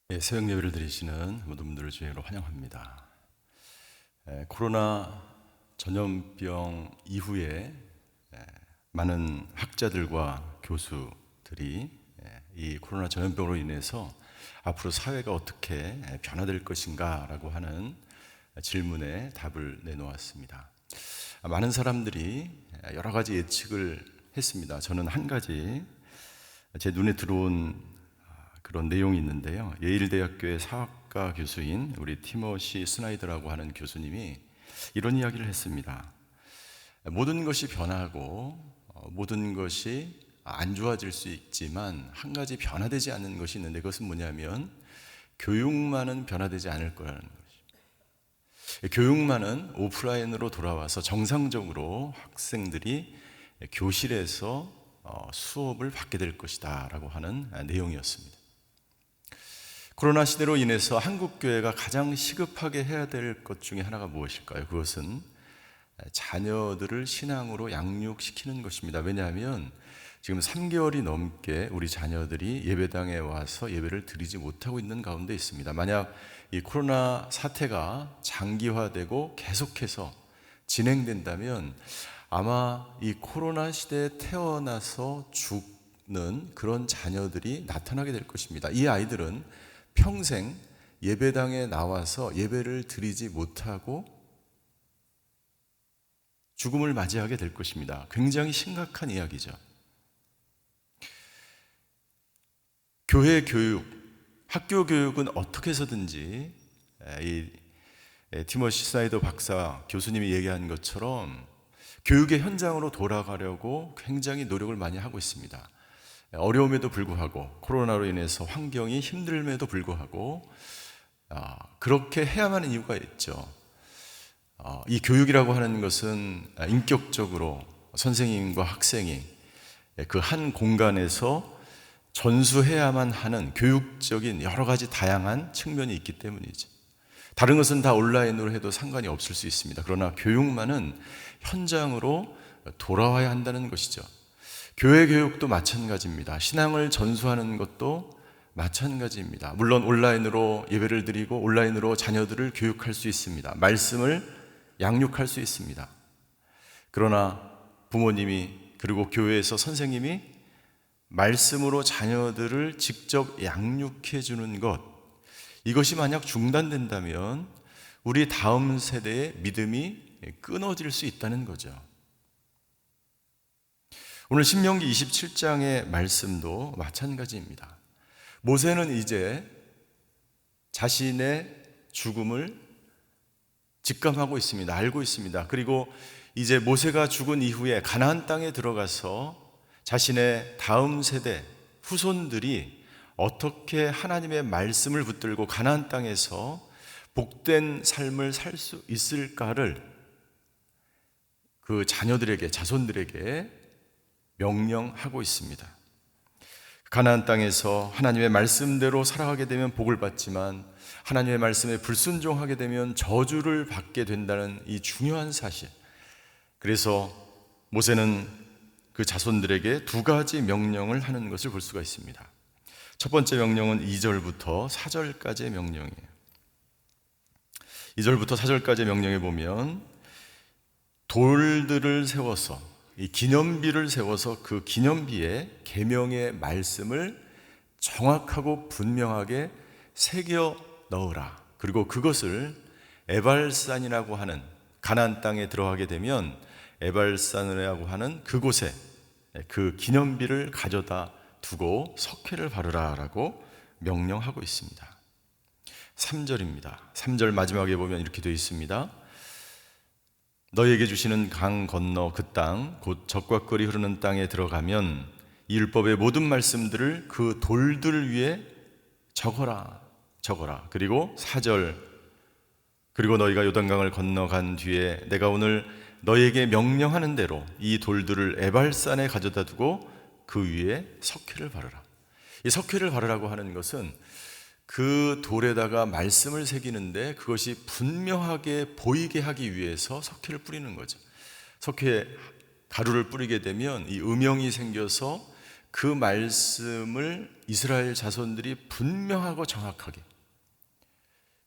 새벽 예배를 드리시는 모든 분들을 주님으로 환영합니다. 코로나 전염병 이후에 많은 학자들과 교수들이 이 코로나 전염병으로 인해서 앞으로 사회가 어떻게 변화될 것인가 라고 하는 질문에 답을 내놓았습니다. 많은 사람들이 여러 가지 예측을 했습니다. 저는 한 가지 제 눈에 들어온 그런 내용이 있는데요. 예일대학교의 사학과 교수인 우리 티모시 스나이더라고 하는 교수님이 이런 이야기를 했습니다. 모든 것이 변하고 모든 것이 안 좋아질 수 있지만 한 가지 변화되지 않는 것이 있는데 그것은 뭐냐면 교육만은 변화되지 않을 거라는 것입니다. 교육만은 오프라인으로 돌아와서 정상적으로 학생들이 교실에서 수업을 받게 될 것이다 라고 하는 내용이었습니다. 코로나 시대로 인해서 한국교회가 가장 시급하게 해야 될 것 중에 하나가 무엇일까요? 그것은 자녀들을 신앙으로 양육시키는 것입니다. 왜냐하면 지금 3개월이 넘게 우리 자녀들이 예배당에 와서 예배를 드리지 못하고 있는 가운데 있습니다. 만약 이 코로나 사태가 장기화되고 계속해서 진행된다면 아마 이 코로나 시대에 태어나서 죽는 그런 자녀들이 나타나게 될 것입니다. 이 아이들은 평생 예배당에 나와서 예배를 드리지 못하고 죽음을 맞이하게 될 것입니다. 굉장히 심각한 이야기죠. 교회 교육, 학교 교육은 어떻게 해서든지 이 티모시 스나이더 박사 교수님이 얘기한 것처럼 교육의 현장으로 돌아가려고 굉장히 노력을 많이 하고 있습니다. 어려움에도 불구하고 코로나로 인해서 환경이 힘듦에도 불구하고 그렇게 해야만 하는 이유가 있죠. 이 교육이라고 하는 것은 인격적으로 선생님과 학생이 그 한 공간에서 전수해야만 하는 교육적인 여러 가지 다양한 측면이 있기 때문이죠. 다른 것은 다 온라인으로 해도 상관이 없을 수 있습니다. 그러나 교육만은 현장으로 돌아와야 한다는 것이죠. 교회 교육도 마찬가지입니다. 신앙을 전수하는 것도 마찬가지입니다. 물론 온라인으로 예배를 드리고 온라인으로 자녀들을 교육할 수 있습니다. 말씀을 양육할 수 있습니다. 그러나 부모님이 그리고 교회에서 선생님이 말씀으로 자녀들을 직접 양육해 주는 것, 이것이 만약 중단된다면 우리 다음 세대의 믿음이 끊어질 수 있다는 거죠. 오늘 신명기 27장의 말씀도 마찬가지입니다. 모세는 이제 자신의 죽음을 직감하고 있습니다. 알고 있습니다. 그리고 이제 모세가 죽은 이후에 가나안 땅에 들어가서 자신의 다음 세대 후손들이 어떻게 하나님의 말씀을 붙들고 가나안 땅에서 복된 삶을 살 수 있을까를 그 자녀들에게, 자손들에게 명령하고 있습니다. 가나안 땅에서 하나님의 말씀대로 살아가게 되면 복을 받지만 하나님의 말씀에 불순종하게 되면 저주를 받게 된다는 이 중요한 사실. 그래서 모세는 그 자손들에게 두 가지 명령을 하는 것을 볼 수가 있습니다. 첫 번째 명령은 2절부터 4절까지의 명령이에요. 2절부터 4절까지의 명령에 보면 돌들을 세워서 이 기념비를 세워서 그 기념비에 계명의 말씀을 정확하고 분명하게 새겨 넣으라. 그리고 그것을 에발산이라고 하는 가나안 땅에 들어가게 되면 에발산이라고 하는 그곳에 그 기념비를 가져다 두고 석회를 바르라 라고 명령하고 있습니다. 3절입니다. 3절 마지막에 보면 이렇게 되어 있습니다. 너에게 주시는 강 건너 그 땅 곧 젖과 꿀이 흐르는 땅에 들어가면 이 율법의 모든 말씀들을 그 돌들 위에 적어라. 그리고 4절 그리고 너희가 요단강을 건너간 뒤에 내가 오늘 너희에게 명령하는 대로 이 돌들을 에발산에 가져다 두고 그 위에 석회를 바르라. 이 석회를 바르라고 하는 것은 그 돌에다가 말씀을 새기는데 그것이 분명하게 보이게 하기 위해서 석회를 뿌리는 거죠. 석회 가루를 뿌리게 되면 이 음영이 생겨서 그 말씀을 이스라엘 자손들이 분명하고 정확하게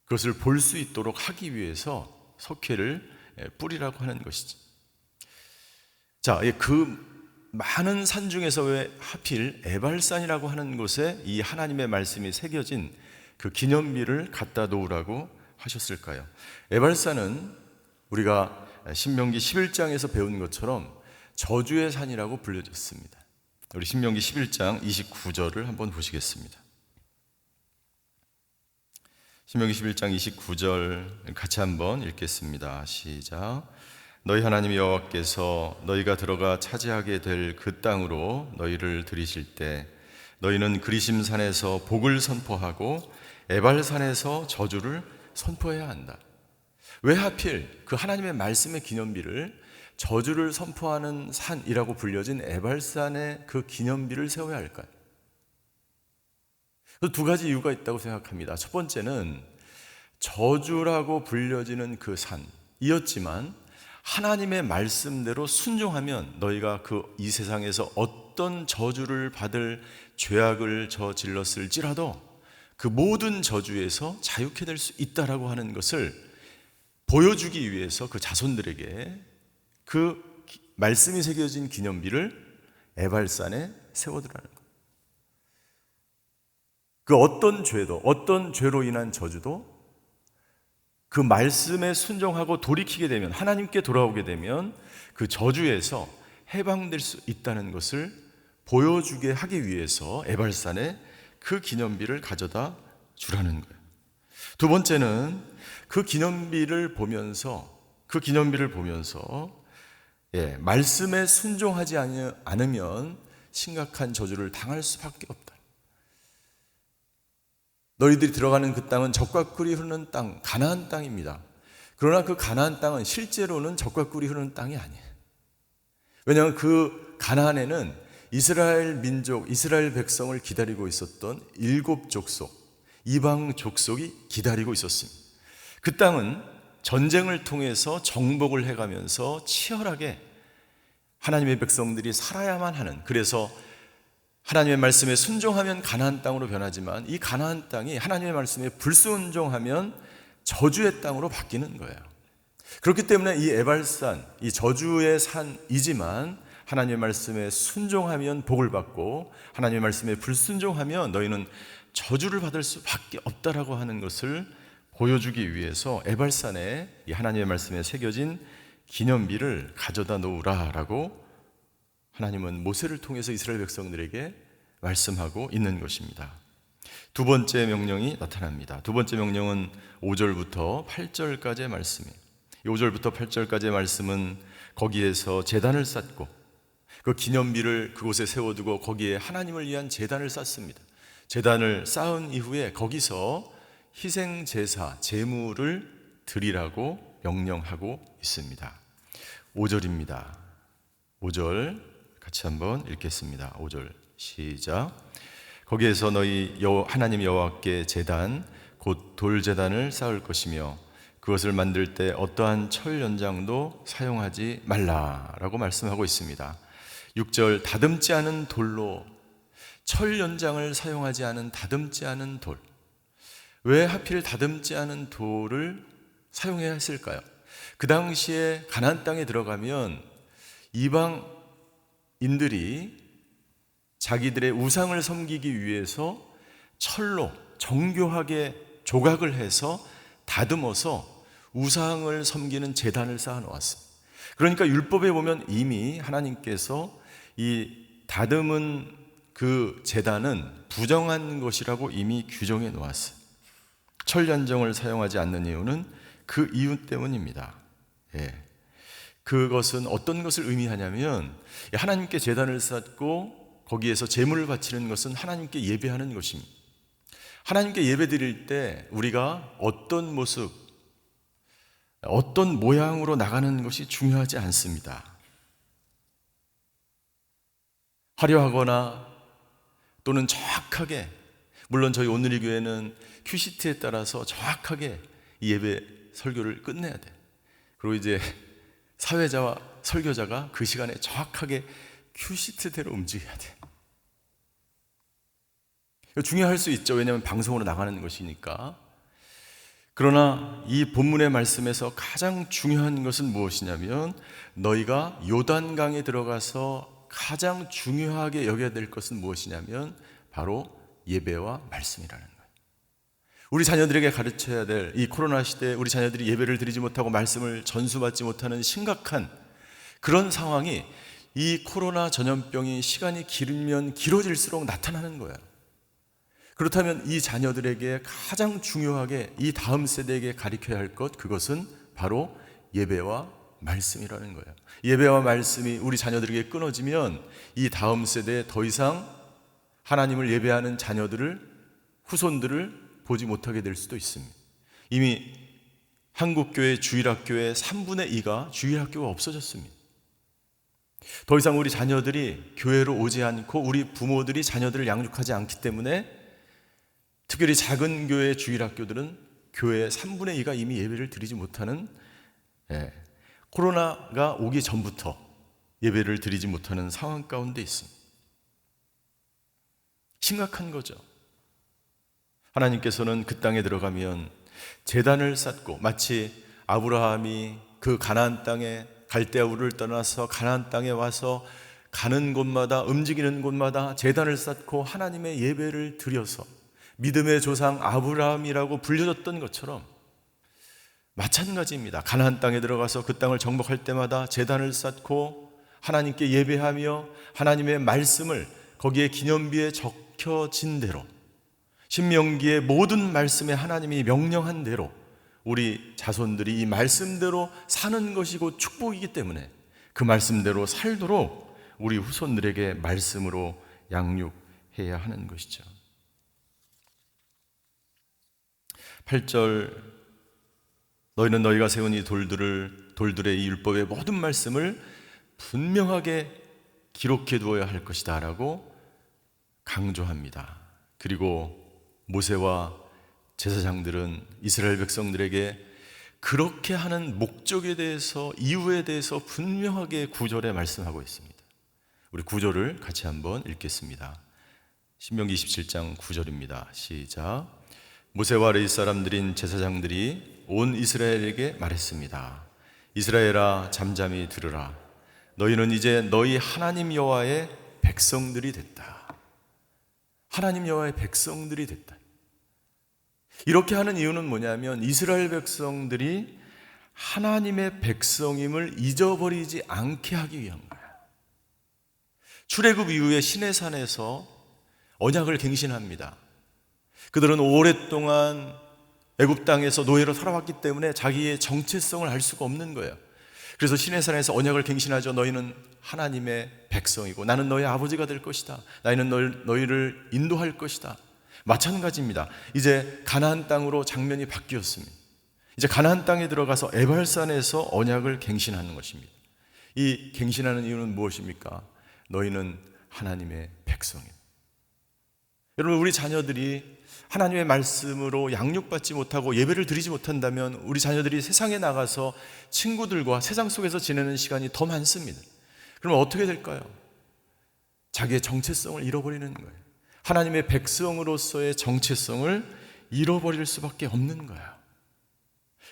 그것을 볼 수 있도록 하기 위해서 석회를 뿌리라고 하는 것이지. 자, 그 많은 산 중에서 왜 하필 에발산이라고 하는 곳에 이 하나님의 말씀이 새겨진 그 기념비를 갖다 놓으라고 하셨을까요? 에발산은 우리가 신명기 11장에서 배운 것처럼 저주의 산이라고 불려졌습니다. 우리 신명기 11장 29절을 한번 보시겠습니다. 신명기 11장 29절 같이 한번 읽겠습니다. 시작. 너희 하나님 여호와께서 너희가 들어가 차지하게 될 그 땅으로 너희를 들이실 때 너희는 그리심 산에서 복을 선포하고 에발산에서 저주를 선포해야 한다. 왜 하필 그 하나님의 말씀의 기념비를 저주를 선포하는 산이라고 불려진 에발산에 그 기념비를 세워야 할까요? 두 가지 이유가 있다고 생각합니다. 첫 번째는 저주라고 불려지는 그 산이었지만 하나님의 말씀대로 순종하면 너희가 이 세상에서 어떤 저주를 받을 죄악을 저질렀을지라도 그 모든 저주에서 자유케 될 수 있다라고 하는 것을 보여주기 위해서 그 자손들에게 그 말씀이 새겨진 기념비를 에발산에 세워두라는 것. 그 어떤 죄도, 어떤 죄로 인한 저주도 그 말씀에 순종하고 돌이키게 되면, 하나님께 돌아오게 되면 그 저주에서 해방될 수 있다는 것을 보여주게 하기 위해서 에발산에 그 기념비를 가져다 주라는 거예요. 두 번째는 그 기념비를 보면서 말씀에 순종하지 않으면 심각한 저주를 당할 수밖에 없다. 너희들이 들어가는 그 땅은 젖과 꿀이 흐르는 땅, 가나안 땅입니다. 그러나 그 가나안 땅은 실제로는 젖과 꿀이 흐르는 땅이 아니에요. 왜냐하면 그 가나안에는 이스라엘 민족, 이스라엘 백성을 기다리고 있었던 7족속, 이방 족속이 기다리고 있었습니다. 그 땅은 전쟁을 통해서 정복을 해가면서 치열하게 하나님의 백성들이 살아야만 하는, 그래서 하나님의 말씀에 순종하면 가나안 땅으로 변하지만 이 가나안 땅이 하나님의 말씀에 불순종하면 저주의 땅으로 바뀌는 거예요. 그렇기 때문에 이 에발산, 이 저주의 산이지만 하나님의 말씀에 순종하면 복을 받고 하나님의 말씀에 불순종하면 너희는 저주를 받을 수밖에 없다라고 하는 것을 보여주기 위해서 에발산에 이 하나님의 말씀에 새겨진 기념비를 가져다 놓으라라고 하나님은 모세를 통해서 이스라엘 백성들에게 말씀하고 있는 것입니다. 두 번째 명령이 나타납니다. 두 번째 명령은 5절부터 8절까지의 말씀이에요. 5절부터 8절까지의 말씀은 거기에서 제단을 쌓고 그 기념비를 그곳에 세워두고 거기에 하나님을 위한 제단을 쌓습니다. 제단을 쌓은 이후에 거기서 희생 제사, 제물을 드리라고 명령하고 있습니다. 5절입니다. 5절 같이 한번 읽겠습니다. 5절 시작. 거기에서 너희 하나님 여호와께 제단 곧 돌제단을 쌓을 것이며 그것을 만들 때 어떠한 철 연장도 사용하지 말라라고 말씀하고 있습니다. 6절 다듬지 않은 돌로, 철 연장을 사용하지 않은 다듬지 않은 돌. 왜 하필 다듬지 않은 돌을 사용해야 했을까요? 그 당시에 가나안 땅에 들어가면 이방인들이 자기들의 우상을 섬기기 위해서 철로 정교하게 조각을 해서 다듬어서 우상을 섬기는 제단을 쌓아 놓았습니다. 그러니까 율법에 보면 이미 하나님께서 이 다듬은 그 제단은 부정한 것이라고 이미 규정해 놓았어요. 철연정을 사용하지 않는 이유는 그 이유 때문입니다. 그것은 어떤 것을 의미하냐면 하나님께 제단을 쌓고 거기에서 제물을 바치는 것은 하나님께 예배하는 것입니다. 하나님께 예배 드릴 때 우리가 어떤 모습, 어떤 모양으로 나가는 것이 중요하지 않습니다. 화려하거나 또는 정확하게, 물론 저희 오늘의 교회는 큐시트에 따라서 정확하게 이 예배 설교를 끝내야 돼. 그리고 이제 사회자와 설교자가 그 시간에 정확하게 큐시트대로 움직여야 돼. 중요할 수 있죠. 왜냐하면 방송으로 나가는 것이니까. 그러나 이 본문의 말씀에서 가장 중요한 것은 무엇이냐면 너희가 요단강에 들어가서 가장 중요하게 여겨야 될 것은 무엇이냐면 바로 예배와 말씀이라는 거예요. 우리 자녀들에게 가르쳐야 될 이 코로나 시대에 우리 자녀들이 예배를 드리지 못하고 말씀을 전수받지 못하는 심각한 그런 상황이 이 코로나 전염병이 시간이 길면 길어질수록 나타나는 거예요. 그렇다면 이 자녀들에게 가장 중요하게 이 다음 세대에게 가르쳐야 할 것, 그것은 바로 예배와 말씀이라는 거예요. 예배와 말씀이 우리 자녀들에게 끊어지면 이 다음 세대에 더 이상 하나님을 예배하는 자녀들을, 후손들을 보지 못하게 될 수도 있습니다. 이미 한국교회 주일학교의 3분의 2가 주일학교가 없어졌습니다. 더 이상 우리 자녀들이 교회로 오지 않고 우리 부모들이 자녀들을 양육하지 않기 때문에 특별히 작은 교회 주일학교들은 교회의 3분의 2가 이미 예배를 드리지 못하는, 코로나가 오기 전부터 예배를 드리지 못하는 상황 가운데 있습니다. 심각한 거죠. 하나님께서는 그 땅에 들어가면 제단을 쌓고, 마치 아브라함이 그 가나안 땅에 갈대아 우르를 떠나서 가나안 땅에 와서 가는 곳마다, 움직이는 곳마다 제단을 쌓고 하나님의 예배를 드려서 믿음의 조상 아브라함이라고 불려졌던 것처럼 마찬가지입니다. 가나안 땅에 들어가서 그 땅을 정복할 때마다 제단을 쌓고 하나님께 예배하며 하나님의 말씀을 거기에 기념비에 적혀진 대로, 신명기의 모든 말씀에 하나님이 명령한 대로 우리 자손들이 이 말씀대로 사는 것이 곧 축복이기 때문에 그 말씀대로 살도록 우리 후손들에게 말씀으로 양육해야 하는 것이죠. 8절, 너희는 너희가 세운 이 돌들의 이 율법의 모든 말씀을 분명하게 기록해 두어야 할 것이다 라고 강조합니다. 그리고 모세와 제사장들은 이스라엘 백성들에게 그렇게 하는 목적에 대해서, 이유에 대해서 분명하게 9절에 말씀하고 있습니다. 우리 9절을 같이 한번 읽겠습니다. 신명기 27장 9절입니다. 시작. 모세와 레위 사람들인 제사장들이 온 이스라엘에게 말했습니다. 이스라엘아, 잠잠히 들으라. 너희는 이제 너희 하나님 여호와의 백성들이 됐다. 하나님 여호와의 백성들이 됐다. 이렇게 하는 이유는 뭐냐면 이스라엘 백성들이 하나님의 백성임을 잊어버리지 않게 하기 위한 거야. 출애굽 이후에 시내산에서 언약을 갱신합니다. 그들은 오랫동안 애굽 땅에서 노예로 살아왔기 때문에 자기의 정체성을 알 수가 없는 거예요. 그래서 시내산에서 언약을 갱신하죠. 너희는 하나님의 백성이고 나는 너희 아버지가 될 것이다. 나는 너희를 인도할 것이다. 마찬가지입니다. 이제 가나안 땅으로 장면이 바뀌었습니다. 이제 가나안 땅에 들어가서 에발산에서 언약을 갱신하는 것입니다. 이 갱신하는 이유는 무엇입니까? 너희는 하나님의 백성이다. 여러분, 우리 자녀들이 하나님의 말씀으로 양육받지 못하고 예배를 드리지 못한다면 우리 자녀들이 세상에 나가서 친구들과 세상 속에서 지내는 시간이 더 많습니다. 그러면 어떻게 될까요? 자기의 정체성을 잃어버리는 거예요. 하나님의 백성으로서의 정체성을 잃어버릴 수밖에 없는 거예요.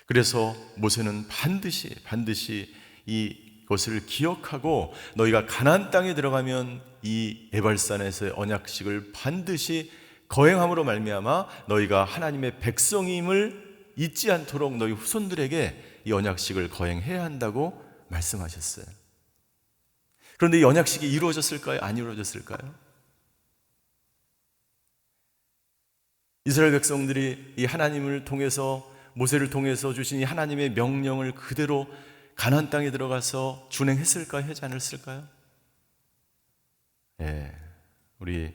그래서 모세는 반드시 이것을 기억하고 너희가 가나안 땅에 들어가면 이 에발산에서의 언약식을 반드시 거행함으로 말미암아 너희가 하나님의 백성임을 잊지 않도록 너희 후손들에게 이 언약식을 거행해야 한다고 말씀하셨어요. 그런데 이 언약식이 이루어졌을까요? 안 이루어졌을까요? 이스라엘 백성들이 이 하나님을 통해서, 모세를 통해서 주신 이 하나님의 명령을 그대로 가나안 땅에 들어가서 준행했을까요? 하지 않았을까요? 우리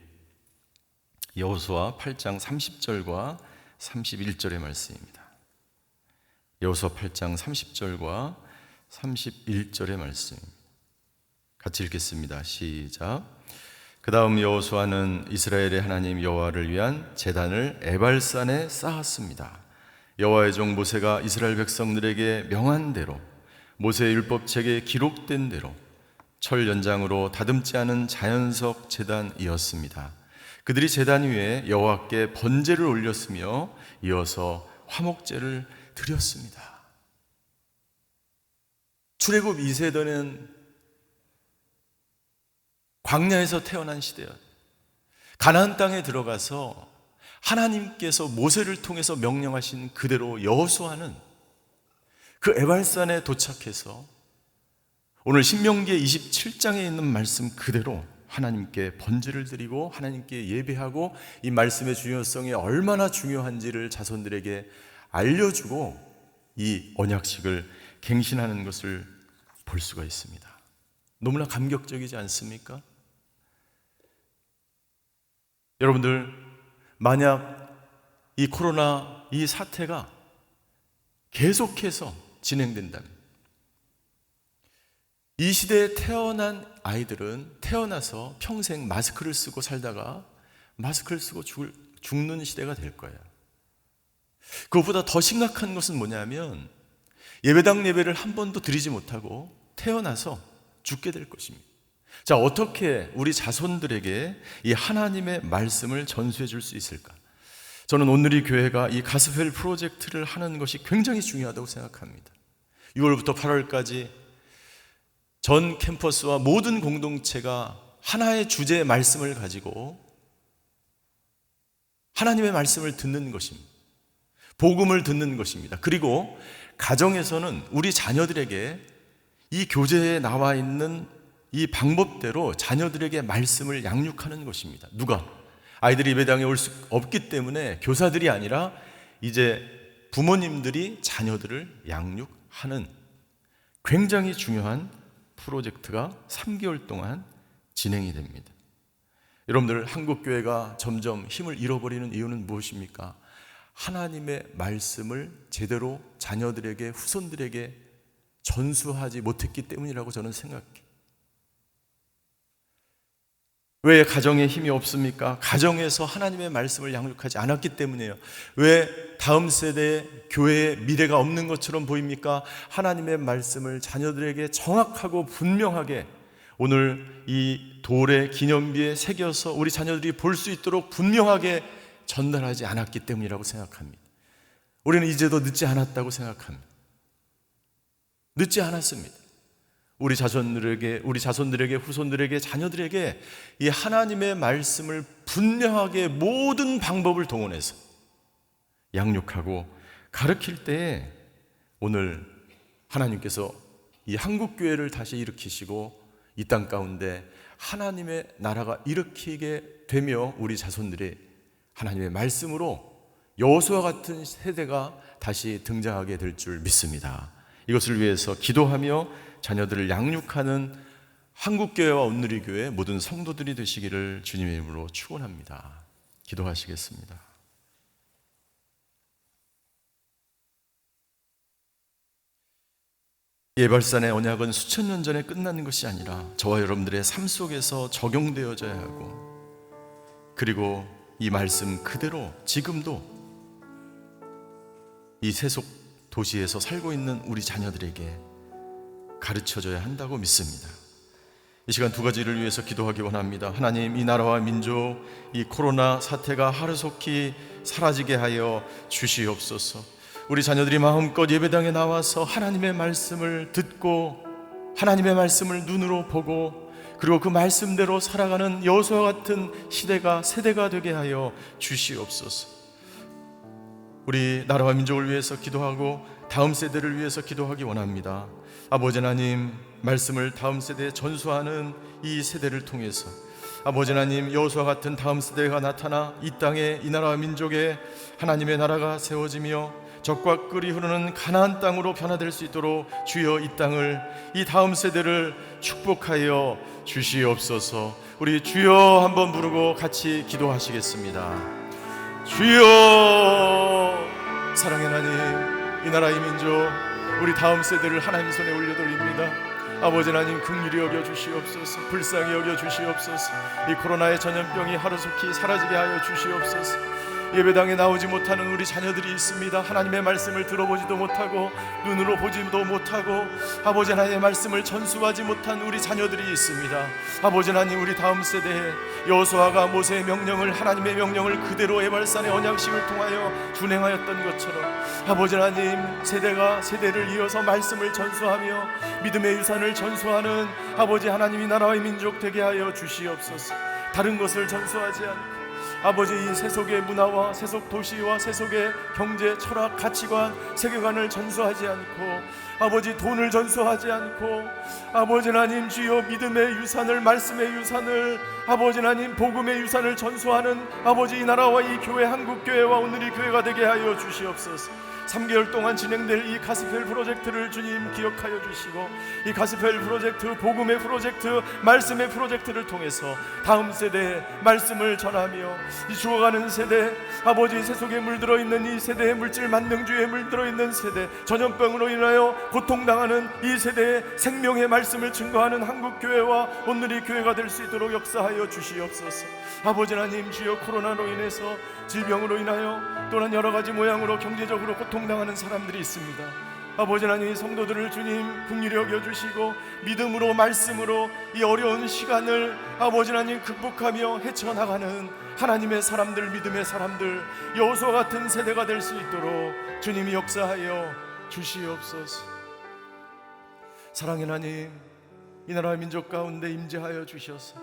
여호수아 8장 30절과 31절의 말씀입니다. 여호수아 8장 30절과 31절의 말씀 같이 읽겠습니다. 시작. 그 다음 여호수아는 이스라엘의 하나님 여호와를 위한 제단을 에발산에 쌓았습니다. 여호와의 종 모세가 이스라엘 백성들에게 명한 대로, 모세의 율법책에 기록된 대로 철 연장으로 다듬지 않은 자연석 제단이었습니다. 그들이 제단 위에 여호와께 번제를 올렸으며 이어서 화목제를 드렸습니다. 출애굽 2세대는 광야에서 태어난 시대였. 가나안 땅에 들어가서 하나님께서 모세를 통해서 명령하신 그대로 여호수아는 그 에발산에 도착해서 오늘 신명기의 27장에 있는 말씀 그대로 하나님께 번제를 드리고 하나님께 예배하고 이 말씀의 중요성이 얼마나 중요한지를 자손들에게 알려주고 이 언약식을 갱신하는 것을 볼 수가 있습니다. 너무나 감격적이지 않습니까? 여러분들, 만약 이 코로나 이 사태가 계속해서 진행된다면 이 시대에 태어난 아이들은 태어나서 평생 마스크를 쓰고 살다가 마스크를 쓰고 죽는 시대가 될 거예요. 그것보다 더 심각한 것은 뭐냐면 예배당 예배를 한 번도 드리지 못하고 태어나서 죽게 될 것입니다. 자, 어떻게 우리 자손들에게 이 하나님의 말씀을 전수해 줄 수 있을까? 저는 오늘이 교회가 이 가스펠 프로젝트를 하는 것이 굉장히 중요하다고 생각합니다. 6월부터 8월까지 전 캠퍼스와 모든 공동체가 하나의 주제의 말씀을 가지고 하나님의 말씀을 듣는 것입니다. 복음을 듣는 것입니다. 그리고 가정에서는 우리 자녀들에게 이 교재에 나와 있는 이 방법대로 자녀들에게 말씀을 양육하는 것입니다. 누가? 아이들이 예배당에 올 수 없기 때문에 교사들이 아니라 이제 부모님들이 자녀들을 양육하는 굉장히 중요한 프로젝트가 3개월 동안 진행이 됩니다. 여러분들, 한국교회가 점점 힘을 잃어버리는 이유는 무엇입니까? 하나님의 말씀을 제대로 자녀들에게, 후손들에게 전수하지 못했기 때문이라고 저는 생각해요. 왜 가정에 힘이 없습니까? 가정에서 하나님의 말씀을 양육하지 않았기 때문이에요. 왜 다음 세대의 교회의 미래가 없는 것처럼 보입니까? 하나님의 말씀을 자녀들에게 정확하고 분명하게 오늘 이 돌의 기념비에 새겨서 우리 자녀들이 볼 수 있도록 분명하게 전달하지 않았기 때문이라고 생각합니다. 우리는 이제도 늦지 않았다고 생각합니다. 늦지 않았습니다. 우리 자손들에게, 후손들에게, 자녀들에게 이 하나님의 말씀을 분명하게 모든 방법을 동원해서 양육하고 가르칠 때에 오늘 하나님께서 이 한국교회를 다시 일으키시고 이 땅 가운데 하나님의 나라가 일으키게 되며 우리 자손들이 하나님의 말씀으로 여호수아 같은 세대가 다시 등장하게 될 줄 믿습니다. 이것을 위해서 기도하며 자녀들을 양육하는 한국교회와 온누리교회 모든 성도들이 되시기를 주님의 이름으로 축원합니다. 기도하시겠습니다. 예발산의 언약은 수천 년 전에 끝나는 것이 아니라 저와 여러분들의 삶 속에서 적용되어져야 하고, 그리고 이 말씀 그대로 지금도 이 세속 도시에서 살고 있는 우리 자녀들에게 가르쳐줘야 한다고 믿습니다. 이 시간 두 가지를 위해서 기도하기 원합니다. 하나님, 이 나라와 민족, 이 코로나 사태가 하루속히 사라지게 하여 주시옵소서. 우리 자녀들이 마음껏 예배당에 나와서 하나님의 말씀을 듣고 하나님의 말씀을 눈으로 보고 그리고 그 말씀대로 살아가는 여호수아 같은 세대가 되게 하여 주시옵소서. 우리 나라와 민족을 위해서 기도하고 다음 세대를 위해서 기도하기 원합니다. 아버지 하나님, 말씀을 다음 세대에 전수하는 이 세대를 통해서 아버지 하나님, 여호수아 같은 다음 세대가 나타나 이 땅에, 이 나라와 민족에 하나님의 나라가 세워지며 적과 꿀이 흐르는 가나안 땅으로 변화될 수 있도록 주여 이 땅을, 이 다음 세대를 축복하여 주시옵소서. 우리 주여 한번 부르고 같이 기도하시겠습니다. 주여, 사랑의 하나님, 이 나라의 민족, 우리 다음 세대를 하나님 손에 올려드립니다. 아버지 하나님, 긍휼히 여겨 주시옵소서. 불쌍히 여겨 주시옵소서. 이 코로나의 전염병이 하루속히 사라지게 하여 주시옵소서. 예배당에 나오지 못하는 우리 자녀들이 있습니다. 하나님의 말씀을 들어보지도 못하고 눈으로 보지도 못하고 아버지 하나님의 말씀을 전수하지 못한 우리 자녀들이 있습니다. 아버지 하나님, 우리 다음 세대에 여호수아가 모세의 명령을, 하나님의 명령을 그대로 에발산의 언약식을 통하여 준행하였던 것처럼 아버지 하나님, 세대가 세대를 이어서 말씀을 전수하며 믿음의 유산을 전수하는 아버지 하나님이 나라와 민족 되게 하여 주시옵소서. 다른 것을 전수하지 않고 아버지, 이 세속의 문화와 세속 도시와 세속의 경제, 철학, 가치관, 세계관을 전수하지 않고 아버지, 돈을 전수하지 않고 아버지 하나님, 주여 믿음의 유산을, 말씀의 유산을, 아버지 하나님, 복음의 유산을 전수하는 아버지 이 나라와 이 교회, 한국교회와 오늘 이 교회가 되게 하여 주시옵소서. 3개월 동안 진행될 이 가스펠 프로젝트를 주님 기억하여 주시고, 이 가스펠 프로젝트, 복음의 프로젝트, 말씀의 프로젝트를 통해서 다음 세대에 말씀을 전하며 이 죽어가는 세대, 아버지 세속에 물들어 있는 이 세대의 물질 만능주의에 물들어 있는 세대, 전염병으로 인하여 고통당하는 이 세대의 생명의 말씀을 증거하는 한국교회와 오늘의 교회가 될 수 있도록 역사하여 주시옵소서. 아버지 하나님, 주여 코로나로 인해서 질병으로 인하여 또는 여러 가지 모양으로 경제적으로 고통당하는 사람들이 있습니다. 아버지 하나님, 이 성도들을 주님 긍휼히 여겨주시고 믿음으로, 말씀으로 이 어려운 시간을 아버지 하나님 극복하며 헤쳐나가는 하나님의 사람들, 믿음의 사람들, 여호수아 같은 세대가 될 수 있도록 주님이 역사하여 주시옵소서. 사랑의 하나님, 이 나라의 민족 가운데 임재하여 주셔서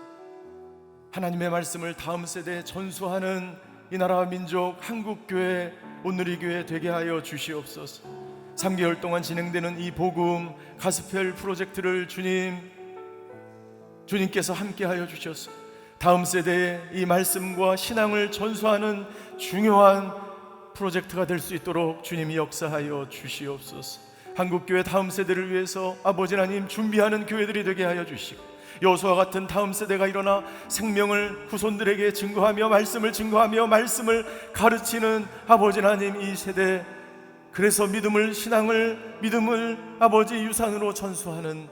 하나님의 말씀을 다음 세대에 전수하는 이 나라와 민족 한국교회, 오늘의 교회 되게 하여 주시옵소서. 3개월 동안 진행되는 이 복음 가스펠 프로젝트를 주님께서 함께 하여 주셔서 다음 세대에 이 말씀과 신앙을 전수하는 중요한 프로젝트가 될 수 있도록 주님이 역사하여 주시옵소서. 한국교회 다음 세대를 위해서 아버지 하나님 준비하는 교회들이 되게 하여 주시고, 여호수아 같은 다음 세대가 일어나 생명을 후손들에게 증거하며 말씀을 증거하며 말씀을 가르치는 아버지 하나님, 이 세대, 그래서 믿음을, 신앙을, 믿음을 아버지 유산으로 전수하는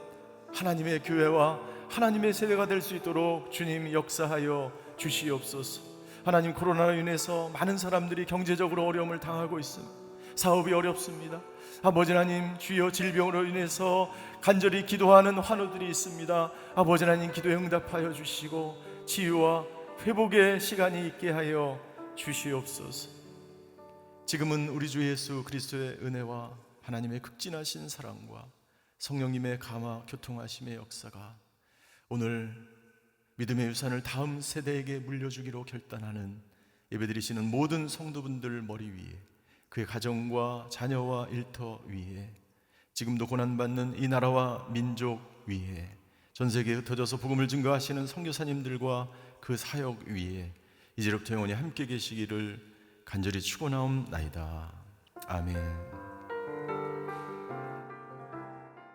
하나님의 교회와 하나님의 세대가 될 수 있도록 주님 역사하여 주시옵소서. 하나님, 코로나로 인해서 많은 사람들이 경제적으로 어려움을 당하고 있습니다. 사업이 어렵습니다. 아버지 하나님, 주여 질병으로 인해서 간절히 기도하는 환우들이 있습니다. 아버지 하나님, 기도에 응답하여 주시고 치유와 회복의 시간이 있게 하여 주시옵소서. 지금은 우리 주 예수 그리스도의 은혜와 하나님의 극진하신 사랑과 성령님의 감화 교통하심의 역사가 오늘 믿음의 유산을 다음 세대에게 물려주기로 결단하는 예배드리시는 모든 성도분들 머리 위에, 그의 가정과 자녀와 일터 위에, 지금도 고난받는 이 나라와 민족 위에, 전세계에 흩어져서 복음을 증거하시는 선교사님들과 그 사역 위에 이제부터 영원히 함께 계시기를 간절히 축원하옵나이다. 아멘.